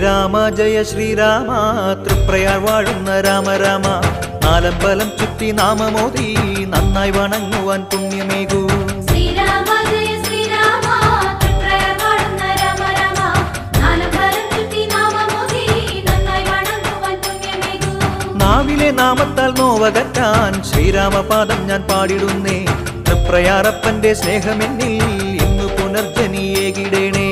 ശ്രീരാമ ജയ ശ്രീരാമ തൃപ്രയാർ വാഴുന്ന രാമ രാമ നാലമ്പലം ചുറ്റി നാമമോദി നന്നായി വണങ്ങുവാൻ പുണ്യമേകൂ ശ്രീരാമ ജയ ശ്രീരാമ തൃപ്രയാർ വാഴുന്ന രാമ രാമ നാലമ്പലം ചുറ്റി നാമമോദി നന്നായി വണങ്ങുവാൻ പുണ്യമേകൂ നാവിലെ നാമത്താൽ നോവകറ്റാൻ ശ്രീരാമപാദം ഞാൻ പാടിടുന്നേ തൃപ്രയാറപ്പന്റെ സ്നേഹമെന്നിൽ ഇന്നു പുനർജനിയേകിടേണേ